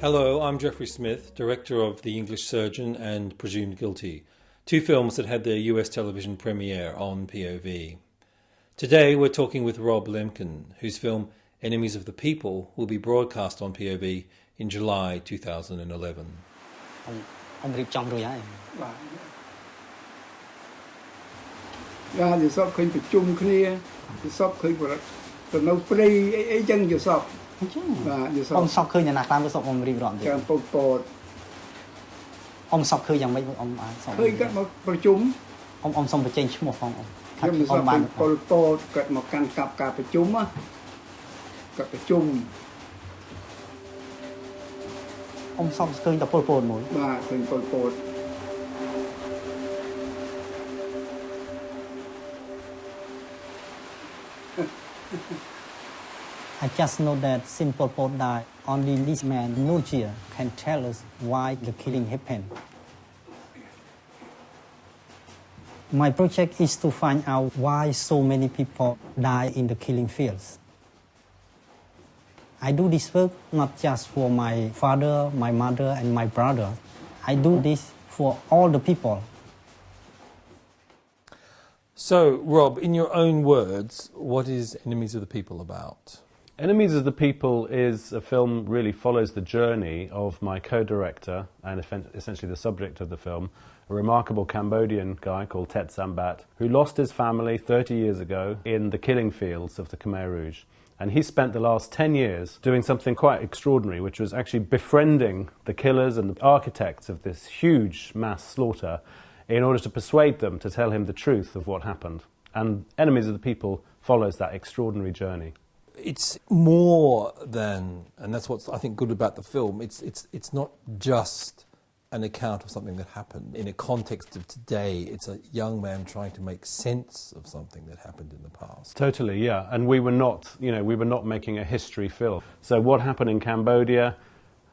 Hello, I'm Geoffrey Smith, director of The English Surgeon and Presumed Guilty, two films that had their US television premiere on POV. Today we're talking with Rob Lemkin, whose film Enemies of the People will be broadcast on POV in July 2011. Ông sọc khơi nhà nạc làm cái sọc ông rìm rọn Chàng Pol Pot. Ông sọc khơiอย่างmấy ông khơi các mộtประชุม ông xong phải change một phòng ông ខ្ញុំសពពីPol Pot គាត់មកកាន់កាប់ការប្រជុំគាត់ប្រជុំ ông xong khơiតែ Pol Pot មួយ បាទឃើញ Pol Pot I just know that since Pol Pot died, only this man, Nujia, can tell us why the killing happened. My project is to find out why so many people die in the killing fields. I do this work not just for my father, my mother, and my brother. I do this for all the people. So, Rob, in your own words, what is Enemies of the People about? Enemies of the People is a film really follows the journey of my co-director and essentially the subject of the film, a remarkable Cambodian guy called Tet Sambat, who lost his family 30 years ago in the killing fields of the Khmer Rouge. And he spent the last 10 years doing something quite extraordinary, which was actually befriending the killers and the architects of this huge mass slaughter in order to persuade them to tell him the truth of what happened. And Enemies of the People follows that extraordinary journey. It's more than, and that's what's I think good about the film, it's not just an account of something that happened. In a context of today, it's a young man trying to make sense of something that happened in the past. Totally, yeah. And we were not making a history film. So what happened in Cambodia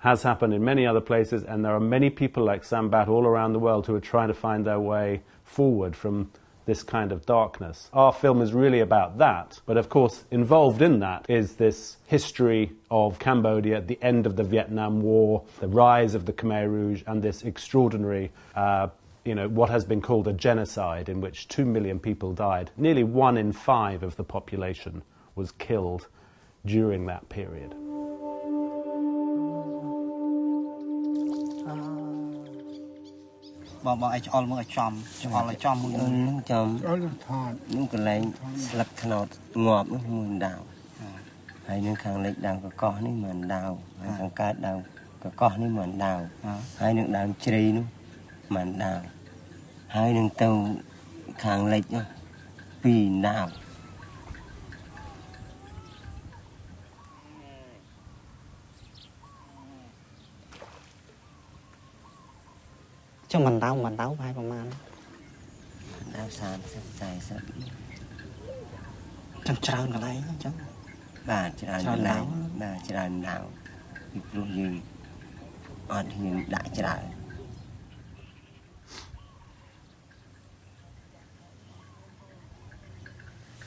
has happened in many other places, and there are many people like Sambat all around the world who are trying to find their way forward from this kind of darkness. Our film is really about that, but of course involved in that is this history of Cambodia at the end of the Vietnam War, the rise of the Khmer Rouge, and this extraordinary, what has been called a genocide in which 2 million people died. Nearly 1 in 5 of the population was killed during that period. Bọn ai cho all mọi chom, cho all chom mũi nước chom, nước cái lấy lật thọt ngọt nước mùi đào, hay nước hàng lệch đào có cỏ ní màn đào, hay hàng cát đào có cỏ ní màn đào, hay nước đào chì nữa màn đào, hay nước tàu hàng lệch nữa pì đào. cho mình đau vaiประมาณ đau sàn dài sật ចាំច្រើនកន្លែងអញ្ចឹង បាទច្រើនកន្លែងបាទច្រើនដៅពីព្រោះយើងអត់ហ៊ានដាក់ច្រើន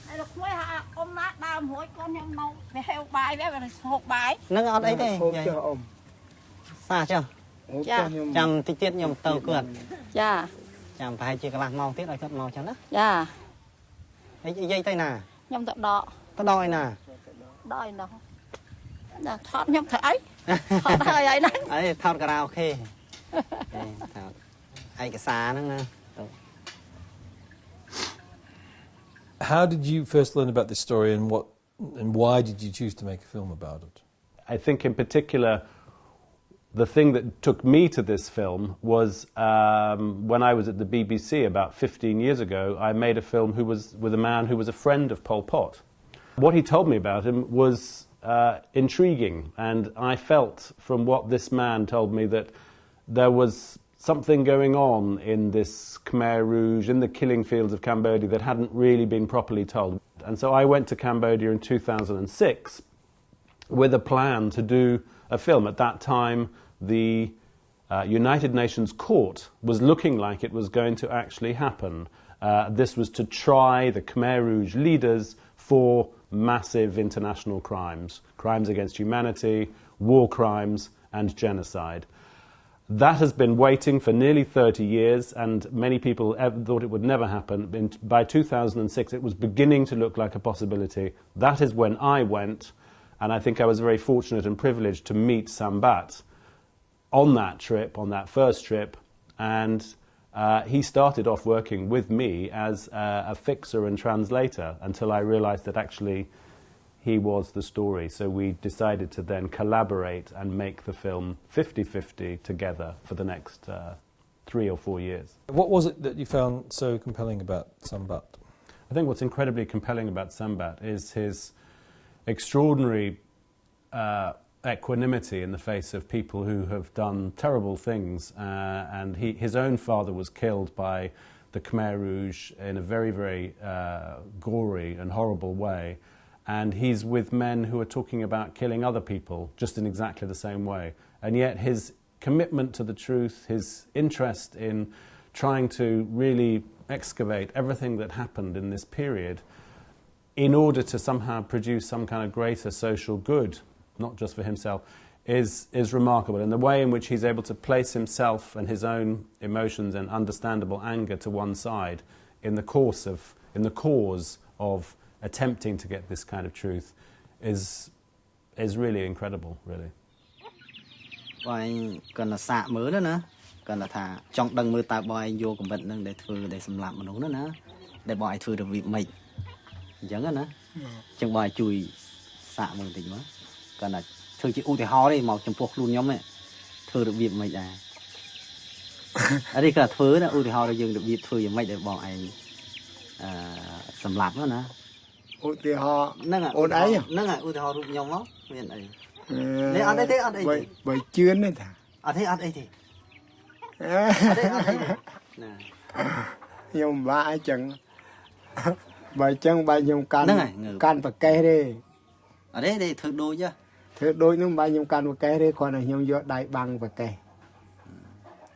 Hãy subscribe cho kênh Ghiền Mì Gõ để không bỏ lỡ những video hấp dẫn នឹងអត់អីទេយាយសាចុះចាំតិចទៀតខ្ញុំទៅគាត់ ចា ចាំប្រហែលជាកន្លះម៉ោងទៀតឲ្យគាត់មកចឹងណា ចា និយាយទៅណា ខ្ញុំទៅដក ទៅដល់ឯណា ដល់ឯនោះណាថតខ្ញុំធ្វើអីថតហើយអីហ្នឹង អីថតការ៉ាអូខេថតឯកសារហ្នឹងណា How did you first learn about this story, and why did you choose to make a film about it? I think in particular the thing that took me to this film was when I was at the BBC about 15 years ago. I made a film with a man who was a friend of Pol Pot. What he told me about him was intriguing, and I felt from what this man told me that there was something going on in this Khmer Rouge, in the killing fields of Cambodia, that hadn't really been properly told. And so I went to Cambodia in 2006 with a plan to do a film. At that time, the United Nations Court was looking like it was going to actually happen. This was to try the Khmer Rouge leaders for massive international crimes, crimes against humanity, war crimes, and genocide. That has been waiting for nearly 30 years, and many people thought it would never happen. By 2006, it was beginning to look like a possibility. That is when I went, and I think I was very fortunate and privileged to meet Sambat on that trip, on that first trip, and he started off working with me as a fixer and translator until I realized that actually he was the story. So we decided to then collaborate and make the film 50-50 together for the next 3 or 4 years. What was it that you found so compelling about Sambat? I think what's incredibly compelling about Sambat is his extraordinary equanimity in the face of people who have done terrible things. And his own father was killed by the Khmer Rouge in a very, very gory and horrible way. And he's with men who are talking about killing other people just in exactly the same way. And yet his commitment to the truth, his interest in trying to really excavate everything that happened in this period in order to somehow produce some kind of greater social good, not just for himself, is remarkable. And the way in which he's able to place himself and his own emotions and understandable anger to one side in the cause of attempting to get this kind of truth is really incredible, really. បងឯងគាត់ទៅសាកមើលណាគាត់ទៅថាចង់ដឹងមើលតើបងឯងយកកំបិតនឹងដែលធ្វើដែលសម្លាប់មនុស្សណាដែលបងឯងធ្វើរបៀបម៉េចអញ្ចឹងណាអញ្ចឹងបងឯងជួយសាកមើលបន្តិចមកគាត់ថាធ្វើជាឧទាហរណ៍ទេមកចំពោះខ្លួនខ្ញុំធ្វើរបៀបម៉េចដែរអរិយគាត់ធ្វើណាឧទាហរណ៍យើងរបៀបធ្វើយ៉ាងម៉េចដែលបងឯងសម្លាប់ណាឧទាហរណ៍ហ្នឹងអូនអីហ្នឹងឧទាហរណ៍រូបខ្ញុំមកមានអីនេះអត់អីទេអត់អីទេបើជឿនទេថាអត់ទេអត់អីទេអត់ទេអត់អីទេណាខ្ញុំបាក់អញ្ចឹងបើអញ្ចឹងបើខ្ញុំកាន់ប្រកេះទេអត់ទេធ្វើដូចនោះបើខ្ញុំកាន់ប្រកេះទេគ្រាន់តែខ្ញុំយកដៃបាំងប្រកេះ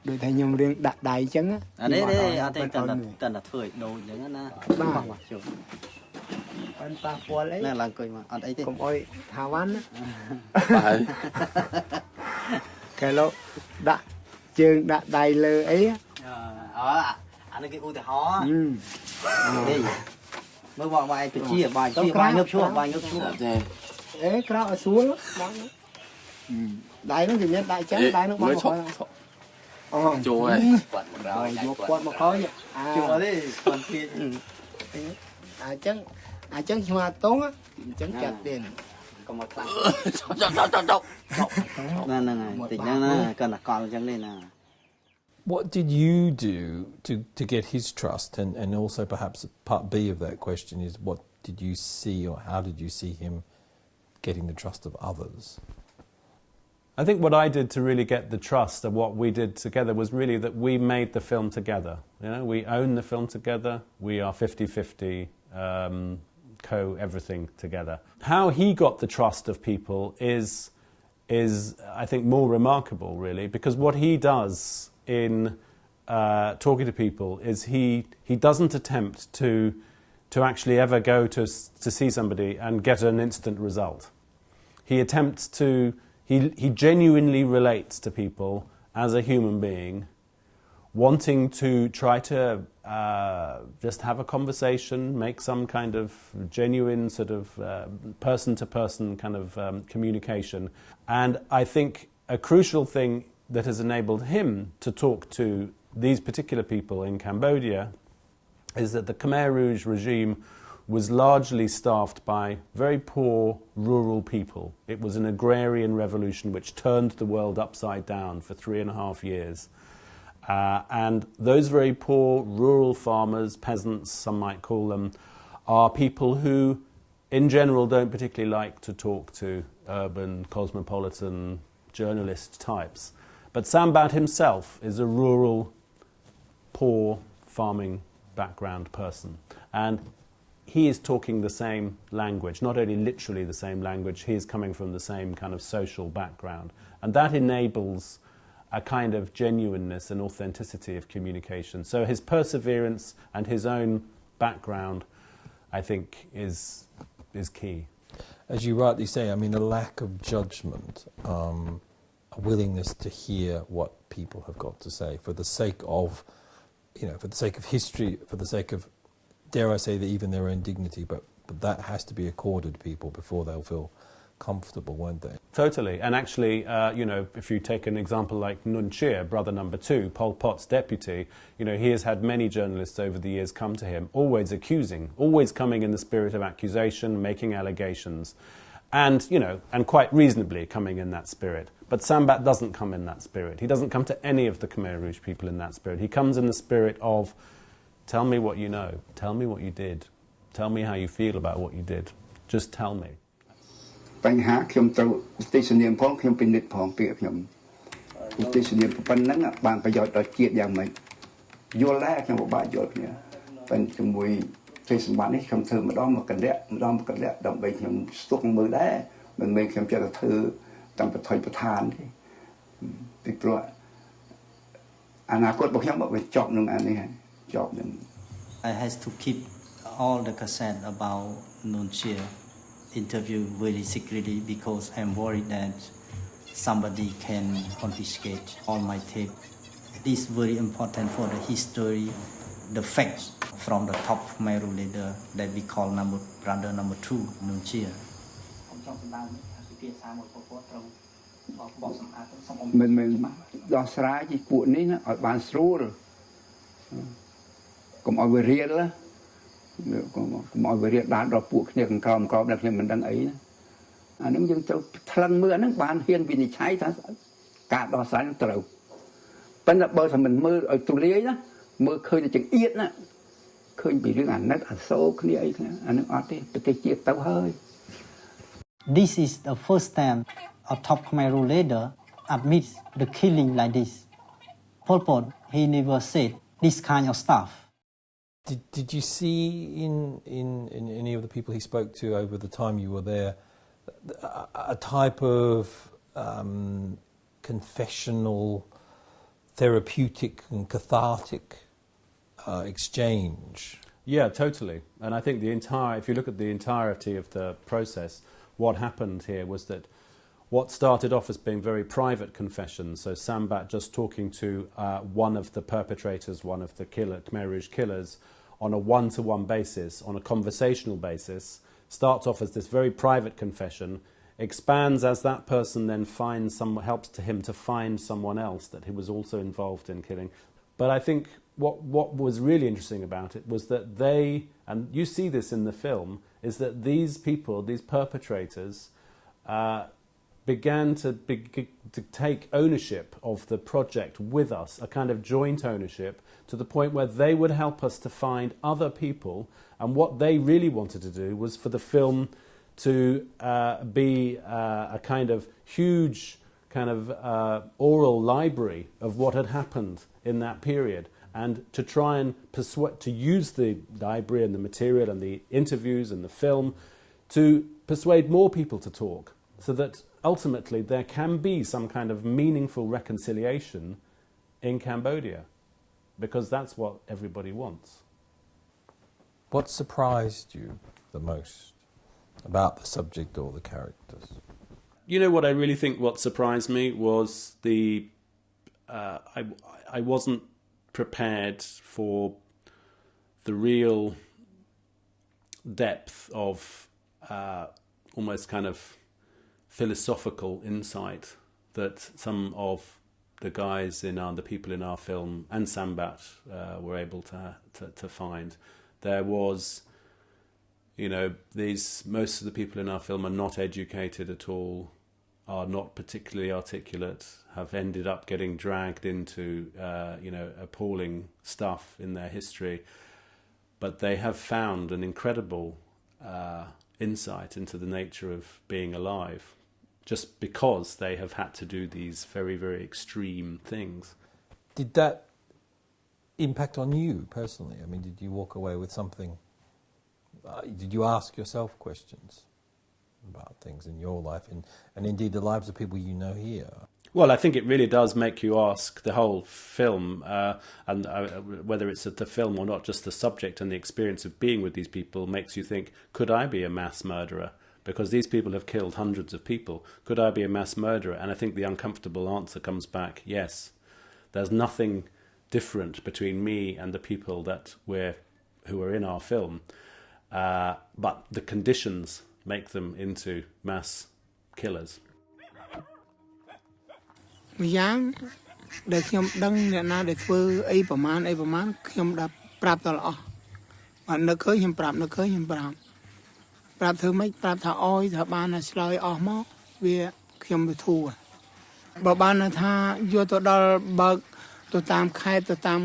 ដូចថាខ្ញុំរៀងដាក់ដៃអញ្ចឹងអត់ទេអត់ទេកាន់តែធ្វើឲ្យដូចអញ្ចឹងណាបាទជួបបានប៉ះពាល់អីណែឡើងអង្គុយមកអត់អីទេកុំអុយថាវ៉ាន់ណាបាទកែលោកដាក់ជើងដាក់ដៃលើអីអានេះគេឧទាហរណ៍នេះមើលបងឯងទៅជាបាយងើបឈ្មោះទេអេក្រៅឲ្យស្រួលបងដៃនោះគេមានដៃចឹងដៃនោះបងអូចូលហើយគាត់មកដល់យកគាត់មកក្រោយចូលទេគាត់ទៀតអញ្ចឹងខ្ញុំអាតងអញ្ចឹងចាត់ទេកុំមកខ្លាំងចុះហ្នឹងហើយតិចហ្នឹងណាគាត់តែកល់អញ្ចឹងទេណា What did you do to get his trust? And also perhaps part B of that question is what did you see or how did you see him getting the trust of others? I think what I did to really get the trust of what we did together was really that we made the film together. You know, we own the film together. We are 50-50, co-everything together. How he got the trust of people is I think more remarkable, really, because what he does in talking to people is he doesn't attempt to actually ever go to see somebody and get an instant result. He attempts to he genuinely relates to people as a human being, wanting to try to just have a conversation, make some kind of genuine sort of person-to-person kind of communication. And I think a crucial thing that has enabled him to talk to these particular people in Cambodia is that the Khmer Rouge regime was largely staffed by very poor rural people. It was an agrarian revolution which turned the world upside down for 3.5 years. And those very poor rural farmers, peasants, some might call them, are people who in general don't particularly like to talk to urban, cosmopolitan journalist types. But Sambat himself is a rural, poor, farming background person. And he is talking the same language, not only literally the same language, he is coming from the same kind of social background. And that enables a kind of genuineness and authenticity of communication. So his perseverance and his own background, I think, is key. As you rightly say, I mean, a lack of judgment a willingness to hear what people have got to say for the sake of, for the sake of history, for the sake of, dare I say, even their own dignity. But that has to be accorded people before they'll feel comfortable, won't they? Totally. And actually, if you take an example like Nun Chia, brother number 2, Pol Pot's deputy, he has had many journalists over the years come to him, always accusing, always coming in the spirit of accusation, making allegations, and quite reasonably coming in that spirit. But Sambat doesn't come in that spirit. He doesn't come to any of the Khmer Rouge people in that spirit. He comes in the spirit of, tell me what you know, tell me what you did, tell me how you feel about what you did, just tell me. បញ្ហាខ្ញុំត្រូវឧទ្ទិសនាមផងខ្ញុំពិនិត្យផងពីខ្ញុំឧទ្ទិសនាមប៉ុណ្ណឹងបានប្រយោជន៍ដល់ជាតិយ៉ាងម៉េចយល់ដែរខ្ញុំពិបាកយល់គ្នាតែជាមួយទេសម្បត្តិនេះខ្ញុំធ្វើម្ដងមកកលៈដើម្បីខ្ញុំស្ទុកមើលដែរមិនមែនខ្ញុំចេះតែធ្វើតាមប្រថុយប្រឋានទេពីព្រោះអនាគតរបស់ខ្ញុំវាចប់នឹងអានេះហើយចប់នឹង I has to keep all the cassette about Nunchia interview very secretly because I'm worried that somebody can confiscate all my tape. This is very important for the history, the facts from the top Khmer leader that we call brother number 2, Nunchia. មិនដោះស្រាយពីពួកនេះណាឲ្យបានស្រួលកុំឲ្យវារៀលកុំឲ្យវារៀលដល់ដល់ពួកគ្នាកង្កោមដែលខ្ញុំមិនដឹងអីណាអានឹងយើងត្រូវថ្លឹងមើលអានឹងបានហ៊ានវិនិច្ឆ័យថាការដោះស្រាយនឹងត្រូវប៉ុន្តែបើថាមិនមើលឲ្យទូលាយណាមើលឃើញតែចង្អៀតណាឃើញពីរឿងអាណិតអាសូរគ្នាអីគ្នាអានឹងអត់ទេប្រទេសជាតិទៅហើយ This is the first time a top Khmer leader admits the killing like this. Pol Pot, he never said this kind of stuff. Did you see in any of the people he spoke to over the time you were there a type of confessional, therapeutic and cathartic exchange? Yeah, totally. And I think if you look at the entirety of the process, what happened here was that what started off as being very private confessions, so Sambat just talking to one of the perpetrators, one of the Khmer Rouge killers, on a one-to-one basis, on a conversational basis, starts off as this very private confession, expands as that person then helps him to find someone else that he was also involved in killing. But I think what was really interesting about it was that they, and you see this in the film, is that these people, these perpetrators, began to take ownership of the project with us, a kind of joint ownership, to the point where they would help us to find other people. And what they really wanted to do was for the film to be a kind of huge oral library of what had happened in that period, and to try and to use the library and the material and the interviews and the film to persuade more people to talk, so that ultimately there can be some kind of meaningful reconciliation in Cambodia, because that's what everybody wants. What surprised you the most about the subject or the characters? What I really think what surprised me was I wasn't prepared for the real depth of almost kind of philosophical insight that some of the guys the people in our film and Sambat were able to find. There was, most of the people in our film are not educated at all, are not particularly articulate, have ended up getting dragged into, appalling stuff in their history, but they have found an incredible insight into the nature of being alive, just because they have had to do these very, very extreme things. Did that impact on you personally? I mean, did you walk away with something? Did you ask yourself questions about things in your life and indeed the lives of people you know here? Well, I think it really does make you ask. The whole film, and whether it's the film or not, just the subject and the experience of being with these people makes you think, could I be a mass murderer? because these people have killed hundreds of people. Could I be a mass murderer? And I think the uncomfortable answer comes back, yes. There's nothing different between me and the people who are in our film, but the conditions make them into mass killers. ម្យ៉ាងដែលខ្ញុំដឹងអ្នកណាដែលធ្វើអីប្រមាណខ្ញុំដាក់ប្រាប់ដល់អស់បាទនឹកឃើញខ្ញុំប្រាប់ធ្វើម៉េចប្រាប់ថាអយថាបានឆ្លើយអស់មកវាខ្ញុំទៅធូរបើបានថាយកទៅដល់បើកទៅតាមខេត្តទៅតាម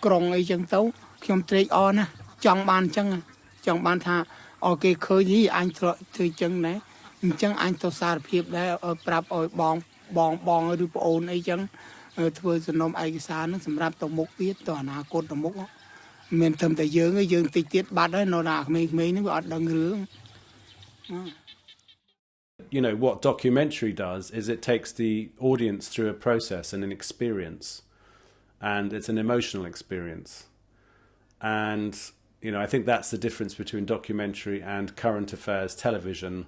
ក្រុងអីចឹងទៅខ្ញុំត្រេកអរណាស់ចង់បានអញ្ចឹងចង់បានថាអគេឃើញយីអញធ្វើអញ្ចឹងដែរអញ្ចឹងអញទៅសារភាពដែរឲ្យប្រាប់ឲ្យបងឬប្អូនអីចឹងធ្វើសំណុំឯកសារនឹងសម្រាប់ទៅមុខទៀតទៅអនាគតទៅមុខមានត្រឹមតែយើងតិចទៀតបាត់ហើយនៅណាក្មេងៗហ្នឹងវាអត់ដឹងរឿង You know, what documentary does is it takes the audience through a process and an experience, and it's an emotional experience. And, you know, I think that's the difference between documentary and current affairs television,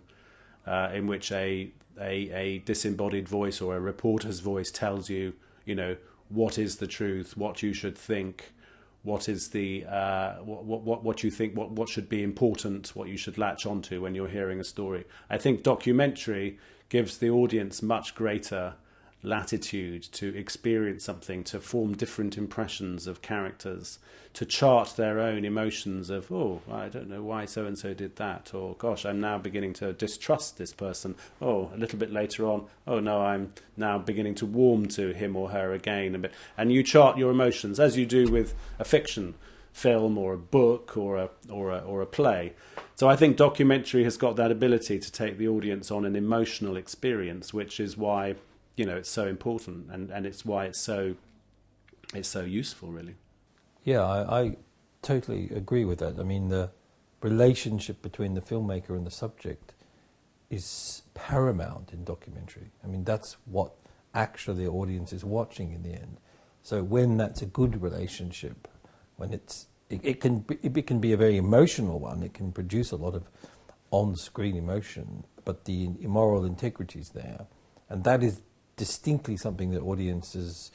in which a disembodied voice or a reporter's voice tells you, you know, what is the truth, what you should think, what is the what you think, what should be important, what you should latch onto when you're hearing a story. I think documentary gives the audience much greater latitude to experience something, to form different impressions of characters, to chart their own emotions of, oh, I don't know why so-and-so did that, or gosh, I'm now beginning to distrust this person. Oh, a little bit later on, oh no, I'm now beginning to warm to him or her again a bit. And you chart your emotions, as you do with a fiction film or a book or a play. So I think documentary has got that ability to take the audience on an emotional experience, which is why, you know, it's so important, and it's why it's so useful, really. Yeah, I totally agree with that. I mean, the relationship between the filmmaker and the subject is paramount in documentary. I mean, that's what actually the audience is watching in the end. So when that's a good relationship, when it can be a very emotional one, it can produce a lot of on-screen emotion, but the moral integrity is there, and that is distinctly something that audiences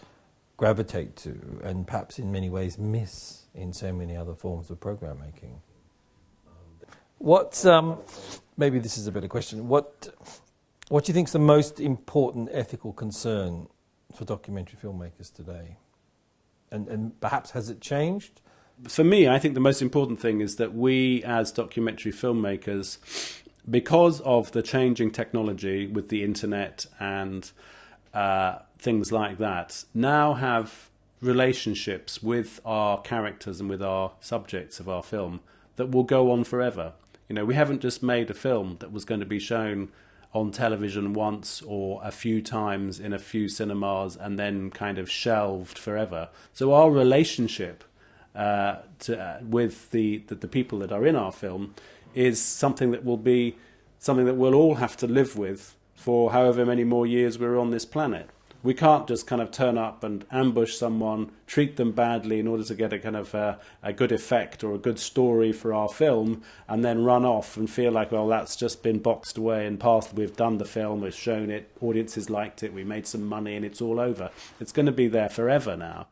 gravitate to and perhaps in many ways miss in so many other forms of program making. What's maybe this is a better question. What do you think is the most important ethical concern for documentary filmmakers today? And perhaps has it changed? For me, I think the most important thing is that we as documentary filmmakers, because of the changing technology with the internet and things like that, now have relationships with our characters and with our subjects of our film that will go on forever. You know, we haven't just made a film that was going to be shown on television once or a few times in a few cinemas and then kind of shelved forever. So our relationship with the people that are in our film is something that we'll all have to live with for however many more years we're on this planet. We can't just kind of turn up and ambush someone, treat them badly in order to get a kind of a good effect or a good story for our film, and then run off and feel like, well, that's just been boxed away and passed. We've done the film, we've shown it, audiences liked it, we made some money, and it's all over. It's going to be there forever now.